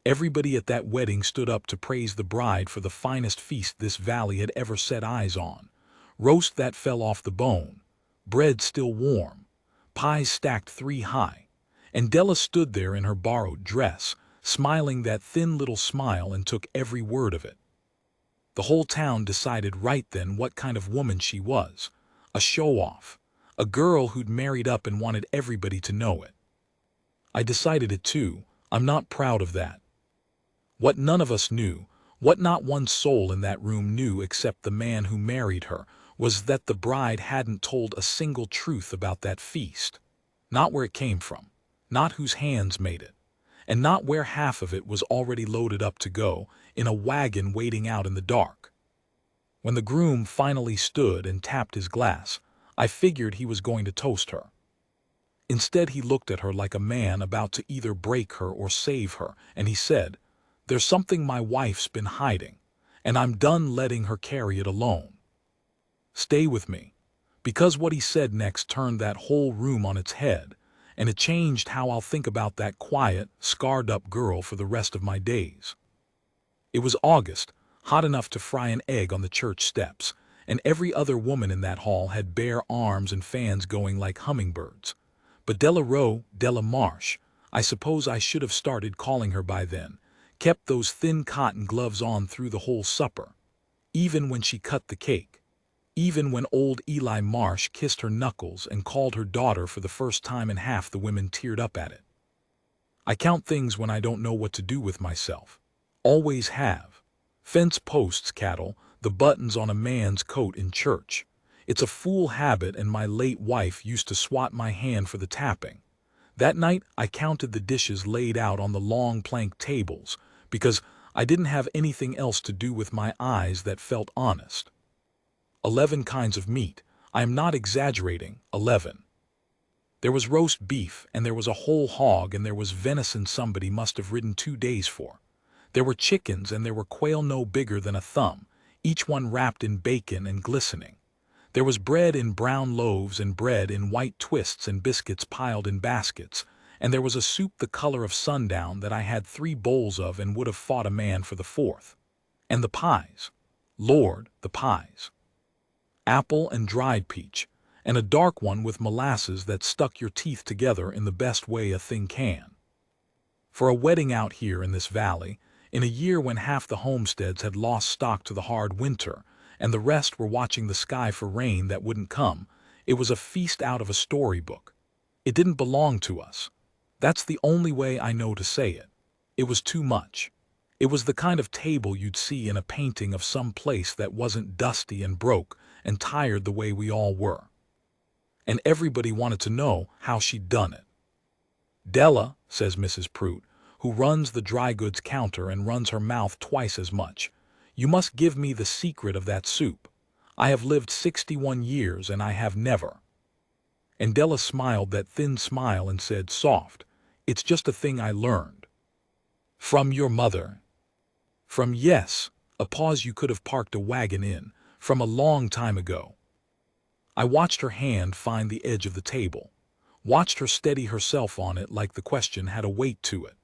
Everybody at that wedding stood up to praise the bride for the finest feast this valley had ever set eyes on. Roast that fell off the bone, bread still warm, pies stacked 3 high, and Della stood there in her borrowed dress, smiling that thin little smile, and took every word of it. The whole town decided right then what kind of woman she was. A show-off. A girl who'd married up and wanted everybody to know it. I decided it too. I'm not proud of that. What none of us knew, what not one soul in that room knew except the man who married her, was that the bride hadn't told a single truth about that feast. Not where it came from, not whose hands made it, and not where half of it was already loaded up to go, in a wagon waiting out in the dark. When the groom finally stood and tapped his glass, I figured he was going to toast her. Instead, he looked at her like a man about to either break her or save her, and he said, "There's something my wife's been hiding, and I'm done letting her carry it alone. Stay with me." Because what he said next turned that whole room on its head, and it changed how I'll think about that quiet, scarred-up girl for the rest of my days. It was August, hot enough to fry an egg on the church steps, and every other woman in that hall had bare arms and fans going like hummingbirds. But Della Marsh, I suppose I should have started calling her by then, kept those thin cotton gloves on through the whole supper, even when she cut the cake, even when old Eli Marsh kissed her knuckles and called her daughter for the first time, and half the women teared up at it. I count things when I don't know what to do with myself. Always have. Fence posts, cattle, the buttons on a man's coat in church. It's a fool habit, and my late wife used to swat my hand for the tapping. That night I counted the dishes laid out on the long plank tables, because I didn't have anything else to do with my eyes that felt honest. 11 kinds of meat. I am not exaggerating, 11. There was roast beef, and there was a whole hog, and there was venison somebody must have ridden 2 days for. There were chickens, and there were quail no bigger than a thumb, each one wrapped in bacon and glistening. There was bread in brown loaves and bread in white twists and biscuits piled in baskets, and there was a soup the color of sundown that I had 3 bowls of and would have fought a man for the 4th. And the pies. Lord, the pies. Apple and dried peach, and a dark one with molasses that stuck your teeth together in the best way a thing can. For a wedding out here in this valley, in a year when half the homesteads had lost stock to the hard winter, and the rest were watching the sky for rain that wouldn't come, it was a feast out of a storybook. It didn't belong to us. That's the only way I know to say it. It was too much. It was the kind of table you'd see in a painting of some place that wasn't dusty and broke and tired the way we all were. And everybody wanted to know how she'd done it. "Della," says Mrs. Prout, who runs the dry goods counter and runs her mouth twice as much, "you must give me the secret of that soup. I have lived 61 years and I have never." And Della smiled that thin smile and said, soft, "It's just a thing I learned." "From your mother?" "From, yes," a pause you could have parked a wagon in, "from a long time ago." I watched her hand find the edge of the table, watched her steady herself on it like the question had a weight to it.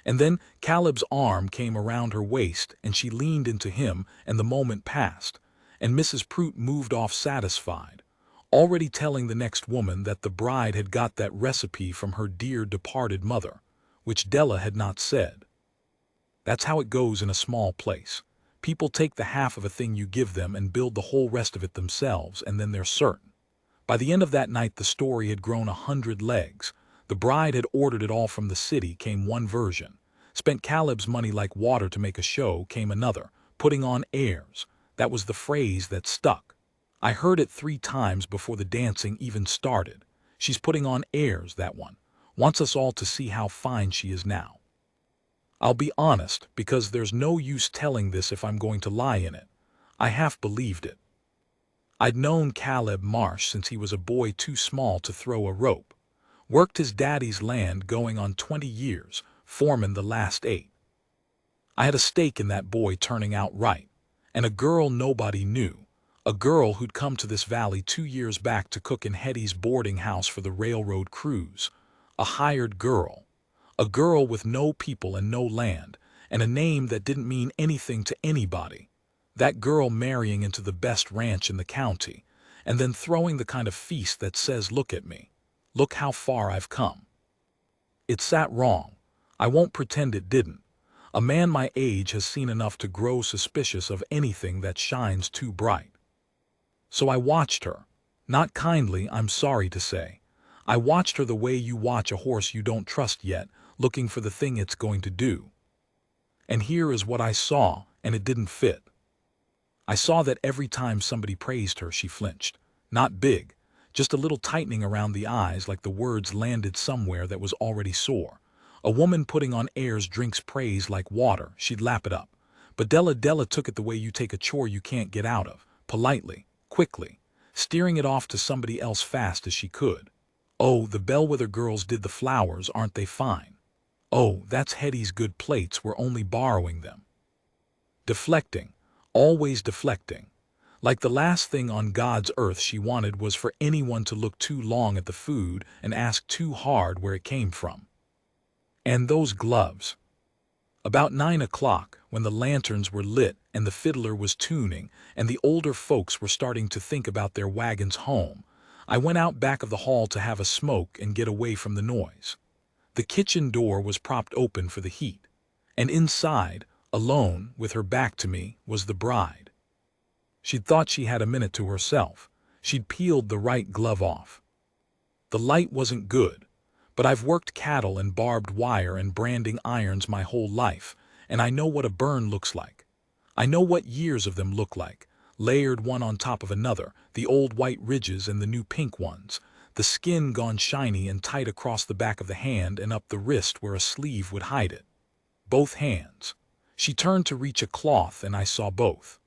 And then Caleb's arm came around her waist and she leaned into him, and the moment passed, and Mrs. Prout moved off satisfied, already telling the next woman that the bride had got that recipe from her dear departed mother, which Della had not said. That's how it goes in a small place. People take the half of a thing you give them and build the whole rest of it themselves, and then they're certain. By the end of that night the story had grown 100 legs. The bride had ordered it all from the city, came one version. Spent Caleb's money like water to make a show, came another. Putting on airs. That was the phrase that stuck. I heard it 3 times before the dancing even started. She's putting on airs, that one. Wants us all to see how fine she is now. I'll be honest, because there's no use telling this if I'm going to lie in it. I half believed it. I'd known Caleb Marsh since he was a boy too small to throw a rope. Worked his daddy's land going on 20 years, foreman the last 8. I had a stake in that boy turning out right. And a girl nobody knew. A girl who'd come to this valley 2 years back to cook in Hetty's boarding house for the railroad crews. A hired girl. A girl with no people and no land, and a name that didn't mean anything to anybody. That girl marrying into the best ranch in the county, and then throwing the kind of feast that says, look at me. Look how far I've come. It sat wrong. I won't pretend it didn't. A man my age has seen enough to grow suspicious of anything that shines too bright. So I watched her. Not kindly, I'm sorry to say. I watched her the way you watch a horse you don't trust yet, looking for the thing it's going to do. And here is what I saw, and it didn't fit. I saw that every time somebody praised her, she flinched. Not big, just a little tightening around the eyes like the words landed somewhere that was already sore. A woman putting on airs drinks praise like water, she'd lap it up. But Della took it the way you take a chore you can't get out of, politely, quickly, steering it off to somebody else fast as she could. Oh, the Bellwether girls did the flowers, aren't they fine? Oh, that's Hetty's good plates, we're only borrowing them. Deflecting, always deflecting. Like the last thing on God's earth she wanted was for anyone to look too long at the food and ask too hard where it came from. And those gloves. About 9 o'clock, when the lanterns were lit and the fiddler was tuning and the older folks were starting to think about their wagons home, I went out back of the hall to have a smoke and get away from the noise. The kitchen door was propped open for the heat, and inside, alone, with her back to me, was the bride. She'd thought she had a minute to herself. She'd peeled the right glove off. The light wasn't good, but I've worked cattle and barbed wire and branding irons my whole life, and I know what a burn looks like. I know what years of them look like, layered one on top of another, the old white ridges and the new pink ones, the skin gone shiny and tight across the back of the hand and up the wrist where a sleeve would hide it. Both hands. She turned to reach a cloth and I saw both.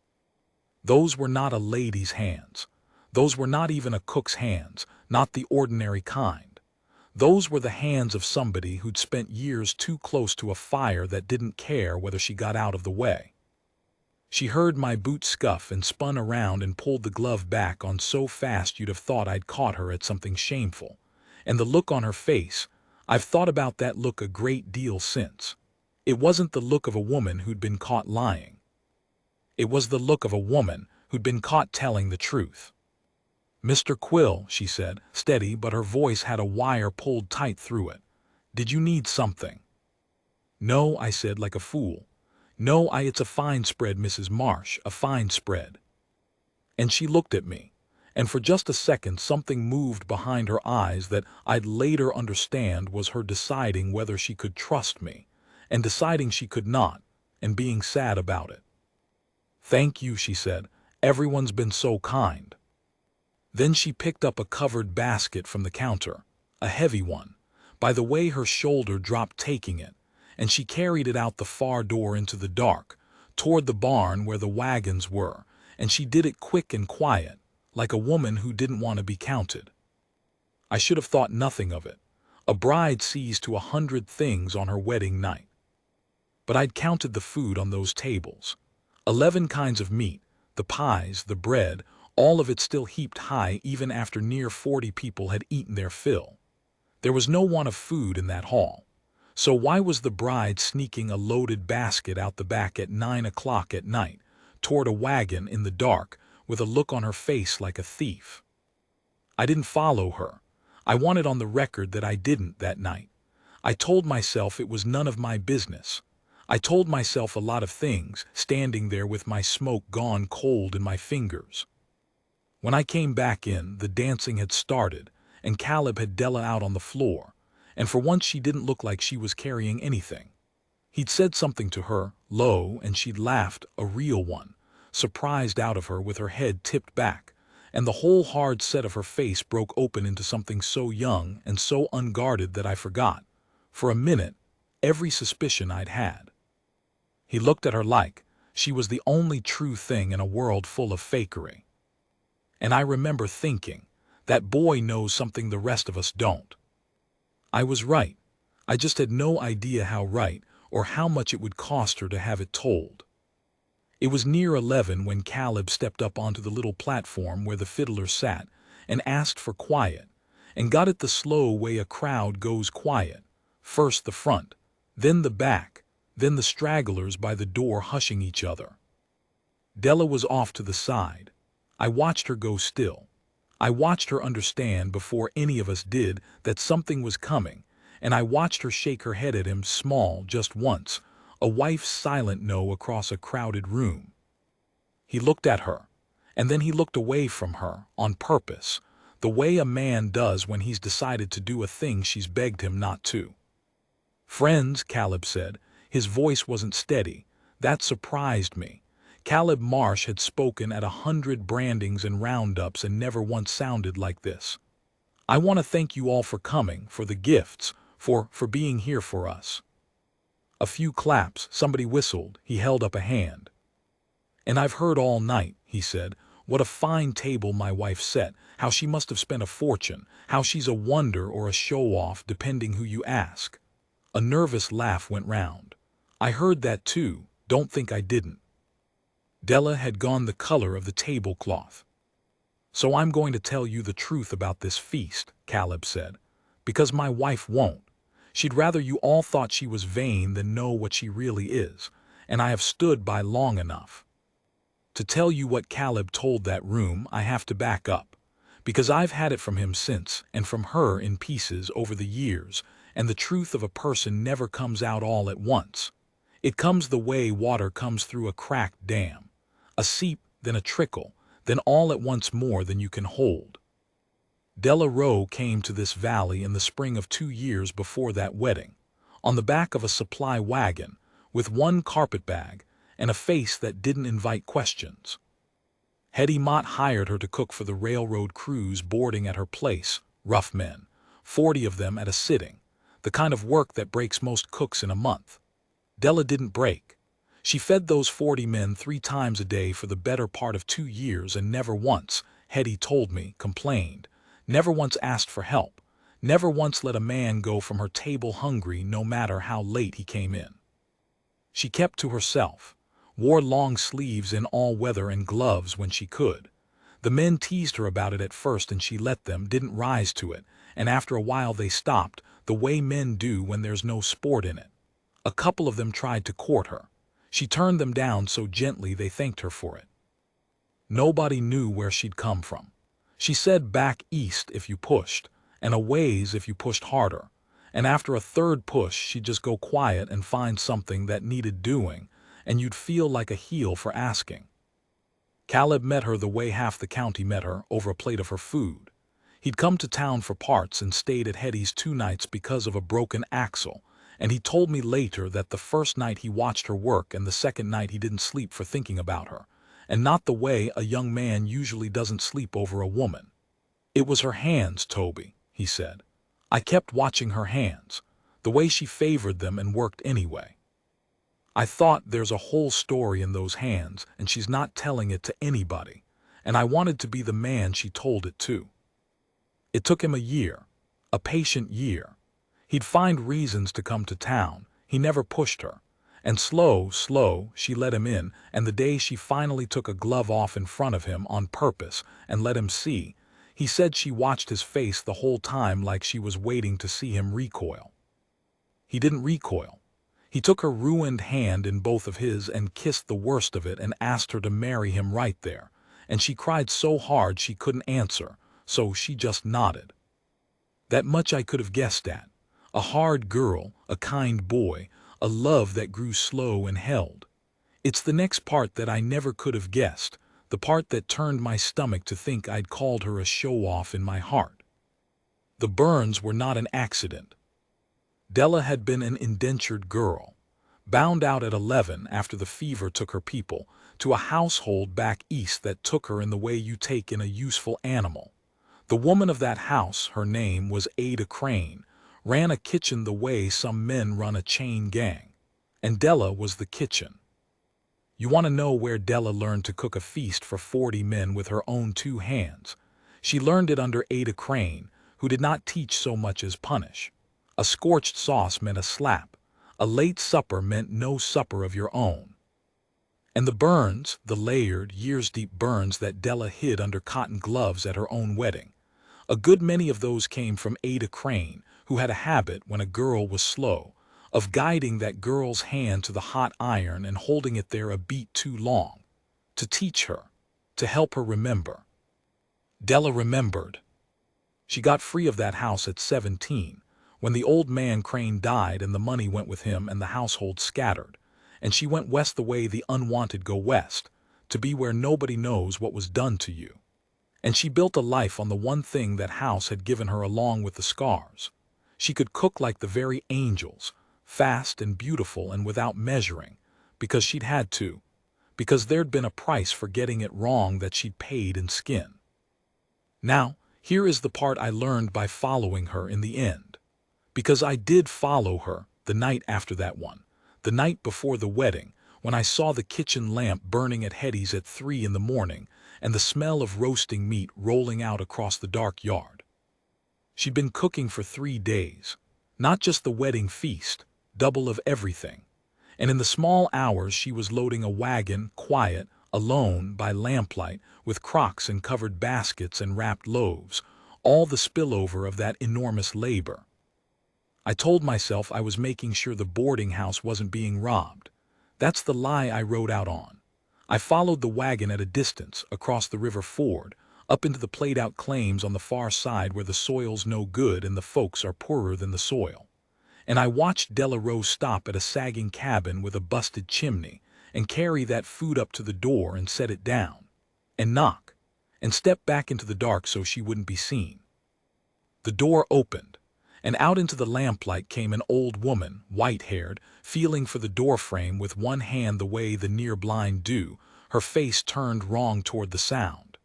Those were not a lady's hands. Those were not even a cook's hands, not the ordinary kind. Those were the hands of somebody who'd spent years too close to a fire that didn't care whether she got out of the way. She heard my boot scuff and spun around and pulled the glove back on so fast you'd have thought I'd caught her at something shameful. And the look on her face, I've thought about that look a great deal since. It wasn't the look of a woman who'd been caught lying. It was the look of a woman who'd been caught telling the truth. "Mr. Quill," she said, steady, but her voice had a wire pulled tight through it. "Did you need something?" "No," I said like a fool. "No, it's a fine spread, Mrs. Marsh, a fine spread." And she looked at me, and for just a second something moved behind her eyes that I'd later understand was her deciding whether she could trust me, and deciding she could not, and being sad about it. "Thank you," she said. "Everyone's been so kind." Then she picked up a covered basket from the counter, a heavy one, by the way her shoulder dropped taking it, and she carried it out the far door into the dark, toward the barn where the wagons were, and she did it quick and quiet, like a woman who didn't want to be counted. I should have thought nothing of it. A bride sees to 100 things on her wedding night. But I'd counted the food on those tables. 11 kinds of meat, the pies, the bread, all of it still heaped high even after near 40 people had eaten their fill. There was no want of food in that hall. So why was the bride sneaking a loaded basket out the back at 9 o'clock at night, toward a wagon in the dark, with a look on her face like a thief? I didn't follow her. I wanted on the record that I didn't that night. I told myself it was none of my business. I told myself a lot of things, standing there with my smoke gone cold in my fingers. When I came back in, the dancing had started, and Caleb had Della out on the floor, and for once she didn't look like she was carrying anything. He'd said something to her, low, and she'd laughed, a real one, surprised out of her with her head tipped back, and the whole hard set of her face broke open into something so young and so unguarded that I forgot, for a minute, every suspicion I'd had. He looked at her like she was the only true thing in a world full of fakery. And I remember thinking, that boy knows something the rest of us don't. I was right. I just had no idea how right, or how much it would cost her to have it told. It was near 11 when Caleb stepped up onto the little platform where the fiddler sat, and asked for quiet, and got it the slow way a crowd goes quiet, first the front, then the back, then the stragglers by the door hushing each other. Della was off to the side. I watched her go still. I watched her understand before any of us did that something was coming, and I watched her shake her head at him small just once, a wife's silent no across a crowded room. He looked at her, and then he looked away from her, on purpose, the way a man does when he's decided to do a thing she's begged him not to. "Friends," Caleb said. His voice wasn't steady. That surprised me. Caleb Marsh had spoken at 100 brandings and roundups and never once sounded like this. "I want to thank you all for coming, for the gifts, for being here for us." A few claps, somebody whistled, he held up a hand. "And I've heard all night," he said, "what a fine table my wife set, how she must have spent a fortune, how she's a wonder or a show-off depending who you ask." A nervous laugh went round. "I heard that too, don't think I didn't." Della had gone the color of the tablecloth. "So I'm going to tell you the truth about this feast," Caleb said, "because my wife won't. She'd rather you all thought she was vain than know what she really is, and I have stood by long enough. To tell you what Caleb told that room, I have to back up, because I've had it from him since, and from her in pieces over the years, and the truth of a person never comes out all at once. It comes the way water comes through a cracked dam, a seep, then a trickle, then all at once more than you can hold. Della Rowe came to this valley in the spring of 2 years before that wedding, on the back of a supply wagon, with one carpetbag, and a face that didn't invite questions. Hetty Mott hired her to cook for the railroad crews boarding at her place, rough men, 40 of them at a sitting, the kind of work that breaks most cooks in a month. Della didn't break. She fed those 40 men 3 times a day for the better part of 2 years and never once, Hetty told me, complained, never once asked for help, never once let a man go from her table hungry no matter how late he came in. She kept to herself, wore long sleeves in all weather and gloves when she could. The men teased her about it at first and she let them, didn't rise to it, and after a while they stopped, the way men do when there's no sport in it. A couple of them tried to court her. She turned them down so gently they thanked her for it. Nobody knew where she'd come from. She said back east if you pushed, and a ways if you pushed harder, and after a third push she'd just go quiet and find something that needed doing, and you'd feel like a heel for asking. Caleb met her the way half the county met her, over a plate of her food. He'd come to town for parts and stayed at Hetty's 2 nights because of a broken axle, and he told me later that the first night he watched her work and the second night he didn't sleep for thinking about her, and not the way a young man usually doesn't sleep over a woman. "It was her hands, Toby," he said. "I kept watching her hands, the way she favored them and worked anyway. I thought there's a whole story in those hands and she's not telling it to anybody, and I wanted to be the man she told it to." It took him a year, a patient year. He'd find reasons to come to town, he never pushed her, and slow, she let him in, and the day she finally took a glove off in front of him on purpose and let him see, he said she watched his face the whole time like she was waiting to see him recoil. He didn't recoil. He took her ruined hand in both of his and kissed the worst of it and asked her to marry him right there, and she cried so hard she couldn't answer, so she just nodded. That much I could have guessed at. A hard girl, a kind boy, a love that grew slow and held. It's the next part that I never could have guessed, the part that turned my stomach to think I'd called her a show-off in my heart. The burns were not an accident. Della had been an indentured girl, bound out at 11 after the fever took her people, to a household back east that took her in the way you take in a useful animal. The woman of that house, her name was Ada Crane, ran a kitchen the way some men run a chain gang, and Della was the kitchen. You want to know where Della learned to cook a feast for 40 men with her own 2 hands? She learned it under Ada Crane, who did not teach so much as punish. A scorched sauce meant a slap. A late supper meant no supper of your own. And the burns, the layered, years-deep burns that Della hid under cotton gloves at her own wedding, a good many of those came from Ada Crane, who had a habit when a girl was slow, of guiding that girl's hand to the hot iron and holding it there a beat too long, to teach her, to help her remember. Della remembered. She got free of that house at 17, when the old man Crane died and the money went with him and the household scattered, and she went west the way the unwanted go west, to be where nobody knows what was done to you. And she built a life on the one thing that house had given her along with the scars. She could cook like the very angels, fast and beautiful and without measuring, because she'd had to, because there'd been a price for getting it wrong that she'd paid in skin. Now, here is the part I learned by following her in the end. Because I did follow her the night after that one, the night before the wedding, when I saw the kitchen lamp burning at Hetty's at 3 in the morning and the smell of roasting meat rolling out across the dark yard. She'd been cooking for 3 days, not just the wedding feast, double of everything. And in the small hours she was loading a wagon, quiet, alone, by lamplight, with crocks and covered baskets and wrapped loaves, all the spillover of that enormous labor. I told myself I was making sure the boarding house wasn't being robbed. That's the lie I rode out on. I followed the wagon at a distance, across the river ford, up into the played-out claims on the far side where the soil's no good and the folks are poorer than the soil. And I watched Della Rose stop at a sagging cabin with a busted chimney and carry that food up to the door and set it down, and knock, and step back into the dark so she wouldn't be seen. The door opened, and out into the lamplight came an old woman, white-haired, feeling for the doorframe with one hand the way the near-blind do, her face turned wrong toward the sound.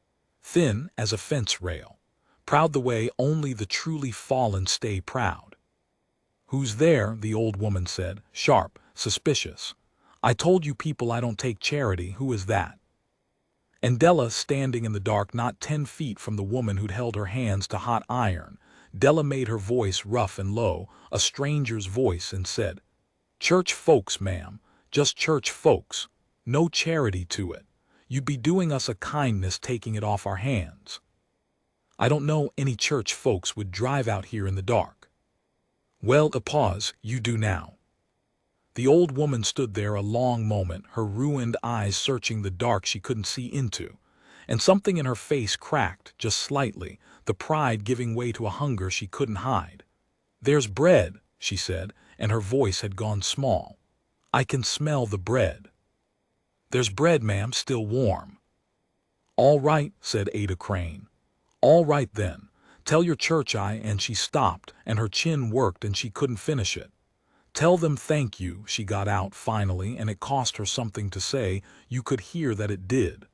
Thin as a fence rail, proud the way only the truly fallen stay proud. "Who's there?" the old woman said, sharp, suspicious. "I told you people I don't take charity. Who is that?" And Della, standing in the dark not 10 feet from the woman who'd held her hands to hot iron, Della made her voice rough and low, a stranger's voice, and said, "Church folks, ma'am, just church folks. No charity to it. You'd be doing us a kindness taking it off our hands." "I don't know any church folks would drive out here in the dark." "Well, a pause, you do now." The old woman stood there a long moment, her ruined eyes searching the dark she couldn't see into, and something in her face cracked, just slightly, the pride giving way to a hunger she couldn't hide. "There's bread," she said, and her voice had gone small. "I can smell the bread." "There's bread, ma'am, still warm." "All right," said Ada Crane. "All right then. Tell your church and she stopped, and her chin worked and she couldn't finish it. "Tell them thank you," she got out finally, and it cost her something to say. You could hear that it did.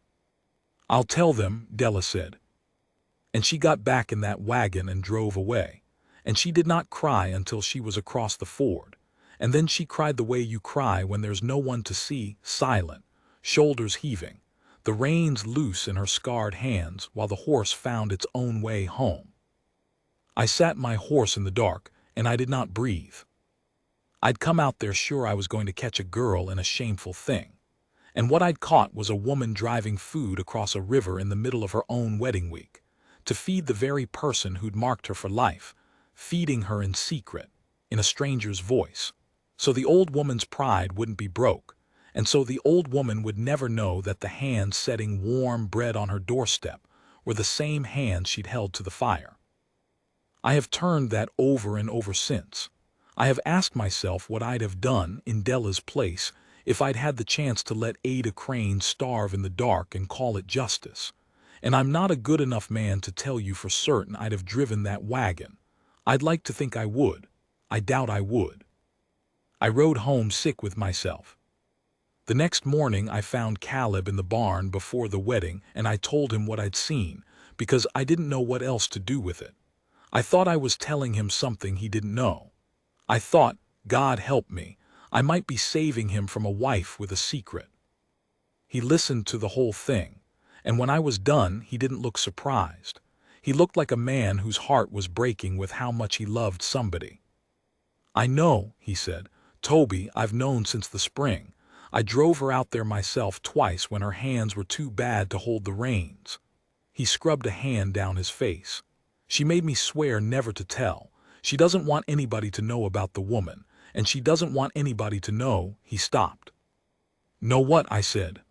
"I'll tell them," Della said. And she got back in that wagon and drove away. And she did not cry until she was across the ford. And then she cried the way you cry when there's no one to see, silent, shoulders heaving, the reins loose in her scarred hands while the horse found its own way home. I sat my horse in the dark, and I did not breathe. I'd come out there sure I was going to catch a girl in a shameful thing. And what I'd caught was a woman driving food across a river in the middle of her own wedding week, to feed the very person who'd marked her for life, feeding her in secret, in a stranger's voice. So the old woman's pride wouldn't be broke, and so the old woman would never know that the hands setting warm bread on her doorstep were the same hands she'd held to the fire. I have turned that over and over since. I have asked myself what I'd have done in Della's place if I'd had the chance to let Ada Crane starve in the dark and call it justice. And I'm not a good enough man to tell you for certain I'd have driven that wagon. I'd like to think I would. I doubt I would. I rode home sick with myself. The next morning I found Caleb in the barn before the wedding, and I told him what I'd seen, because I didn't know what else to do with it. I thought I was telling him something he didn't know. I thought, God help me, I might be saving him from a wife with a secret. He listened to the whole thing, and when I was done he didn't look surprised. He looked like a man whose heart was breaking with how much he loved somebody. "I know," he said. "Toby, I've known since the spring. I drove her out there myself twice when her hands were too bad to hold the reins." He scrubbed a hand down his face. "She made me swear never to tell. She doesn't want anybody to know about the woman, and she doesn't want anybody to know." He stopped. "Know what?" I said.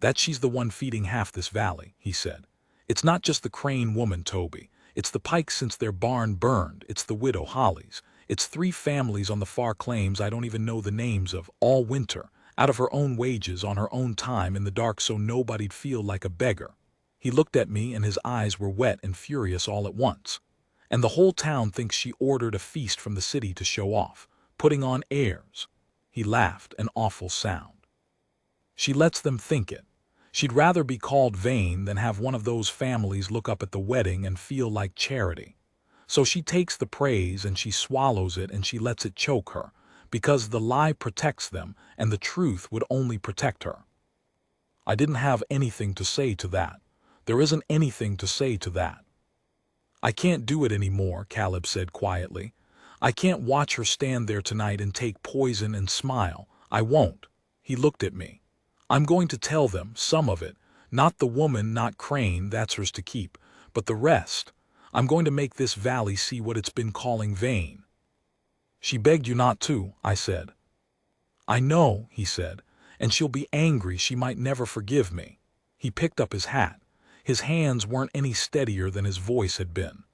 "That she's the one feeding half this valley," he said. "It's not just the Crane woman, Toby. It's the Pikes since their barn burned. It's the widow Hollies. It's 3 families on the far claims I don't even know the names of, all winter, out of her own wages, on her own time, in the dark, so nobody'd feel like a beggar." He looked at me and his eyes were wet and furious all at once. "And the whole town thinks she ordered a feast from the city to show off, putting on airs." He laughed, an awful sound. "She lets them think it. She'd rather be called vain than have one of those families look up at the wedding and feel like charity. So she takes the praise and she swallows it and she lets it choke her, because the lie protects them and the truth would only protect her." I didn't have anything to say to that. There isn't anything to say to that. "I can't do it anymore," Caleb said quietly. "I can't watch her stand there tonight and take poison and smile. I won't." He looked at me. "I'm going to tell them, some of it. Not the woman, not Crane, that's hers to keep, but the rest. I'm going to make this valley see what it's been calling vain." "She begged you not to," I said. "I know," he said, "and she'll be angry. She might never forgive me." He picked up his hat. His hands weren't any steadier than his voice had been.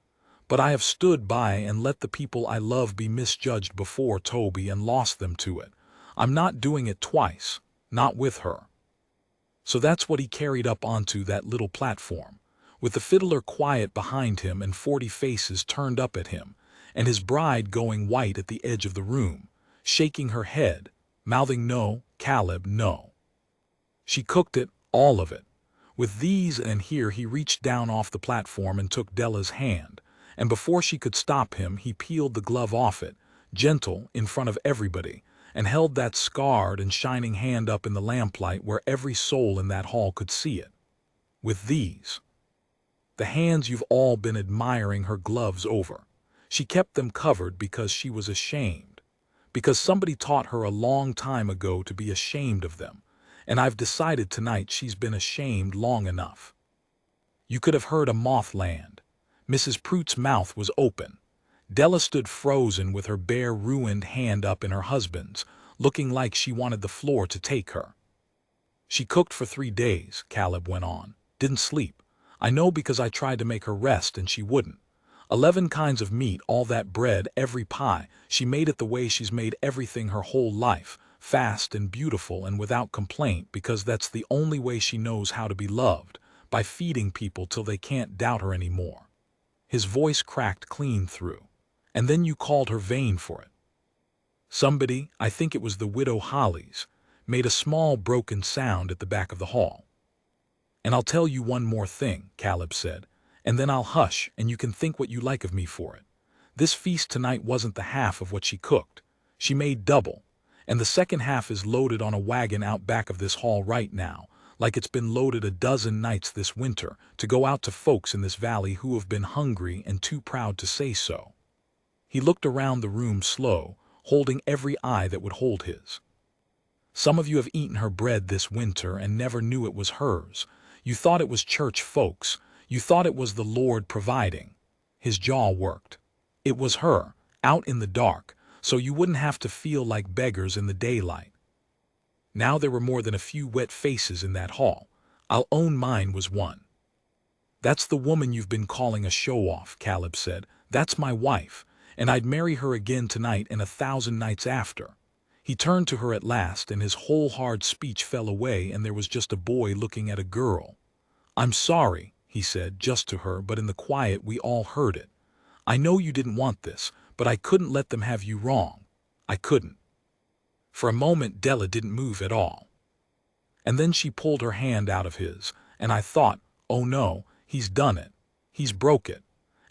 "But I have stood by and let the people I love be misjudged before, Toby, and lost them to it. I'm not doing it twice, not with her." So that's what he carried up onto that little platform, with the fiddler quiet behind him and 40 faces turned up at him, and his bride going white at the edge of the room, shaking her head, mouthing, "No, Caleb, no." She cooked it, all of it. With these, and here he reached down off the platform and took Della's hand, and before she could stop him he peeled the glove off it, gentle, in front of everybody, and held that scarred and shining hand up in the lamplight where every soul in that hall could see it. "With these. The hands you've all been admiring her gloves over. She kept them covered because she was ashamed. Because somebody taught her a long time ago to be ashamed of them. And I've decided tonight she's been ashamed long enough." You could have heard a moth land. Mrs. Prute's mouth was open. Della stood frozen with her bare, ruined hand up in her husband's, looking like she wanted the floor to take her. "She cooked for 3 days, Caleb went on. "Didn't sleep. I know because I tried to make her rest and she wouldn't. 11 kinds of meat, all that bread, every pie. She made it the way she's made everything her whole life, fast and beautiful and without complaint, because that's the only way she knows how to be loved, by feeding people till they can't doubt her anymore." His voice cracked clean through. "And then you called her vain for it. Somebody, I think it was the widow Hollies, made a small broken sound at the back of the hall." "And I'll tell you one more thing," Caleb said, "and then I'll hush and you can think what you like of me for it. This feast tonight wasn't the half of what she cooked. She made double, and the second half is loaded on a wagon out back of this hall right now, like it's been loaded a dozen nights this winter, to go out to folks in this valley who have been hungry and too proud to say so." He looked around the room slow, holding every eye that would hold his. "Some of you have eaten her bread this winter and never knew it was hers. You thought it was church folks. You thought it was the Lord providing." His jaw worked. "It was her, out in the dark, so you wouldn't have to feel like beggars in the daylight." Now there were more than a few wet faces in that hall. I'll own mine was one. "That's the woman you've been calling a show-off," Caleb said. "That's my wife, and I'd marry her again tonight and 1,000 nights after." He turned to her at last and his whole hard speech fell away and there was just a boy looking at a girl. "I'm sorry," he said, just to her, but in the quiet we all heard it. "I know you didn't want this, but I couldn't let them have you wrong. I couldn't." For a moment Della didn't move at all. And then she pulled her hand out of his, and I thought, oh no, he's done it. He's broke it.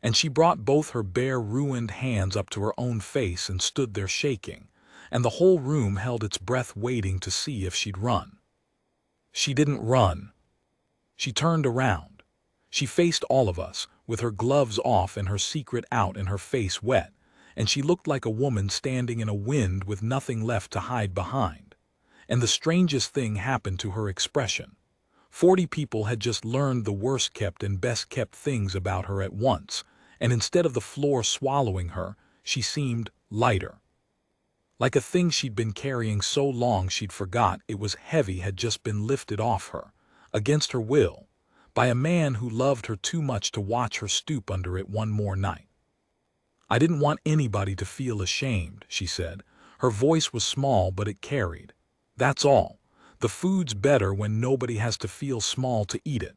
And she brought both her bare, ruined hands up to her own face and stood there shaking, and the whole room held its breath waiting to see if she'd run. She didn't run. She turned around. She faced all of us, with her gloves off and her secret out and her face wet, and she looked like a woman standing in a wind with nothing left to hide behind. And the strangest thing happened to her expression. 40 people had just learned the worst-kept and best-kept things about her at once, and instead of the floor swallowing her, she seemed lighter. Like a thing she'd been carrying so long she'd forgot it was heavy had just been lifted off her, against her will, by a man who loved her too much to watch her stoop under it one more night. I didn't want anybody to feel ashamed, she said. Her voice was small, but it carried. That's all. The food's better when nobody has to feel small to eat it.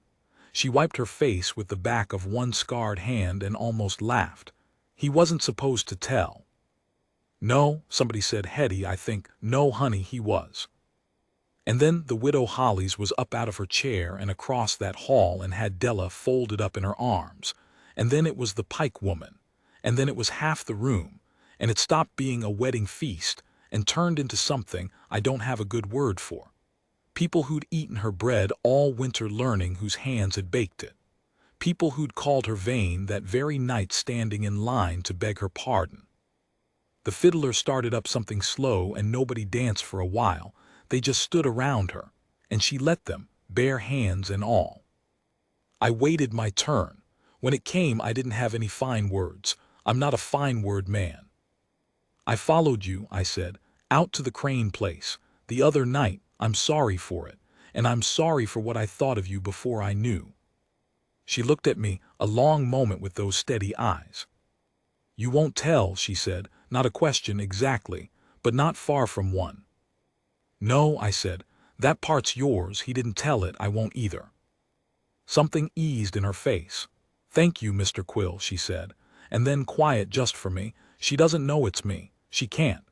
She wiped her face with the back of one scarred hand and almost laughed. He wasn't supposed to tell. No, somebody said Hetty, I think. No, honey, he was. And then the widow Hollies was up out of her chair and across that hall and had Della folded up in her arms. And then it was the Pike woman. And then it was half the room. And it stopped being a wedding feast and turned into something I don't have a good word for. People who'd eaten her bread all winter learning whose hands had baked it. People who'd called her vain that very night standing in line to beg her pardon. The fiddler started up something slow and nobody danced for a while. They just stood around her, and she let them, bare hands and all. I waited my turn. When it came, I didn't have any fine words. I'm not a fine word man. I followed you, I said, out to the Crane place. The other night, I'm sorry for it, and I'm sorry for what I thought of you before I knew. She looked at me a long moment with those steady eyes. You won't tell, she said, not a question exactly, but not far from one. No, I said, that part's yours, he didn't tell it, I won't either. Something eased in her face. Thank you, Mr. Quill, she said, and then quiet just for me, she doesn't know it's me, she can't.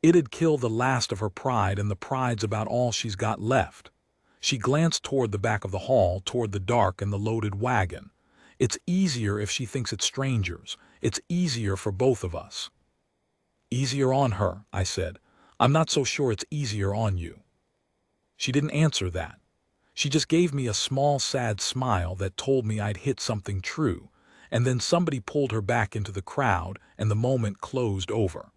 It'd kill the last of her pride, and the pride's about all she's got left. She glanced toward the back of the hall, toward the dark and the loaded wagon. It's easier if she thinks it's strangers. It's easier for both of us. Easier on her, I said. I'm not so sure it's easier on you. She didn't answer that. She just gave me a small, sad smile that told me I'd hit something true, and then somebody pulled her back into the crowd, and the moment closed over.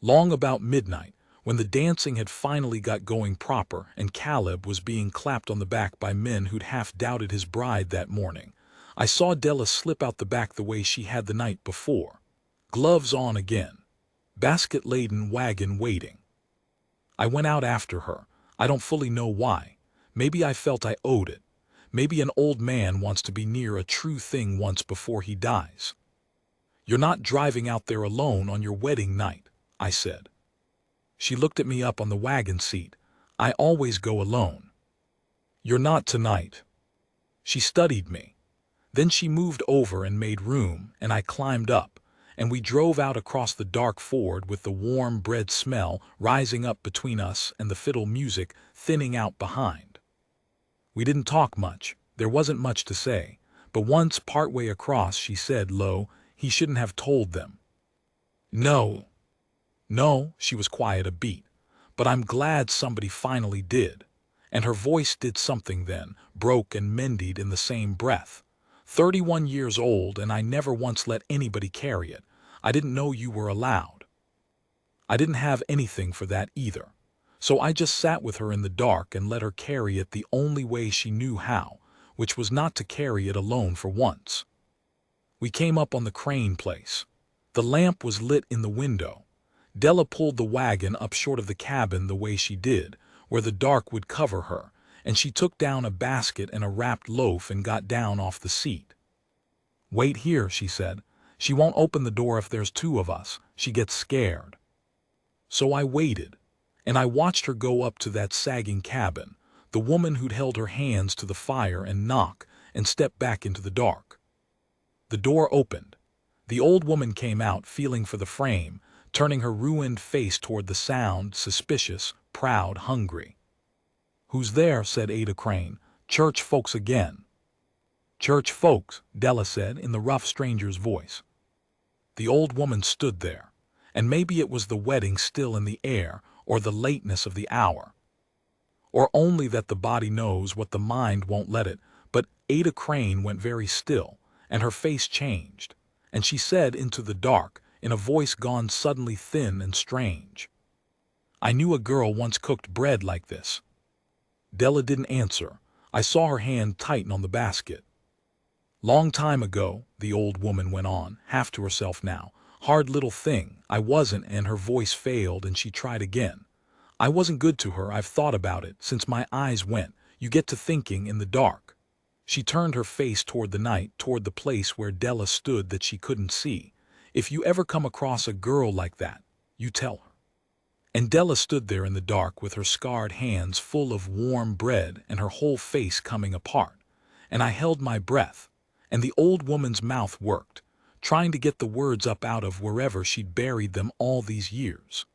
Long about midnight, when the dancing had finally got going proper and Caleb was being clapped on the back by men who'd half doubted his bride that morning, I saw Della slip out the back the way she had the night before. Gloves on again. Basket-laden wagon waiting. I went out after her. I don't fully know why. Maybe I felt I owed it. Maybe an old man wants to be near a true thing once before he dies. You're not driving out there alone on your wedding night, I said. She looked at me up on the wagon seat. I always go alone. You're not tonight. She studied me. Then she moved over and made room, and I climbed up, and we drove out across the dark ford with the warm bread smell rising up between us and the fiddle music thinning out behind. We didn't talk much. There wasn't much to say, but once partway across she said low, he shouldn't have told them. No, she was quiet a beat, but I'm glad somebody finally did. And her voice did something then, broke and mended in the same breath. 31 years old, and I never once let anybody carry it. I didn't know you were allowed. I didn't have anything for that either. So I just sat with her in the dark and let her carry it the only way she knew how, which was not to carry it alone for once. We came up on the Crane place. The lamp was lit in the window. Della pulled the wagon up short of the cabin the way she did, where the dark would cover her, and she took down a basket and a wrapped loaf and got down off the seat. Wait here, she said. She won't open the door if there's two of us. She gets scared. So I waited, and I watched her go up to that sagging cabin, the woman who'd held her hands to the fire and knock, and step back into the dark. The door opened. The old woman came out, feeling for the frame, turning her ruined face toward the sound, suspicious, proud, hungry. Who's there? Said Ada Crane. Church folks again. Church folks, Della said in the rough stranger's voice. The old woman stood there, and maybe it was the wedding still in the air, or the lateness of the hour, or only that the body knows what the mind won't let it, but Ada Crane went very still, and her face changed, and she said into the dark, in a voice gone suddenly thin and strange, I knew a girl once cooked bread like this. Della didn't answer. I saw her hand tighten on the basket. Long time ago, the old woman went on, half to herself now, Hard little thing, I wasn't, and her voice failed and she tried again. I wasn't good to her, I've thought about it, since my eyes went. You get to thinking in the dark. She turned her face toward the night, toward the place where Della stood that she couldn't see. If you ever come across a girl like that, you tell her. And Della stood there in the dark with her scarred hands full of warm bread and her whole face coming apart. And I held my breath, and the old woman's mouth worked, trying to get the words up out of wherever she'd buried them all these years.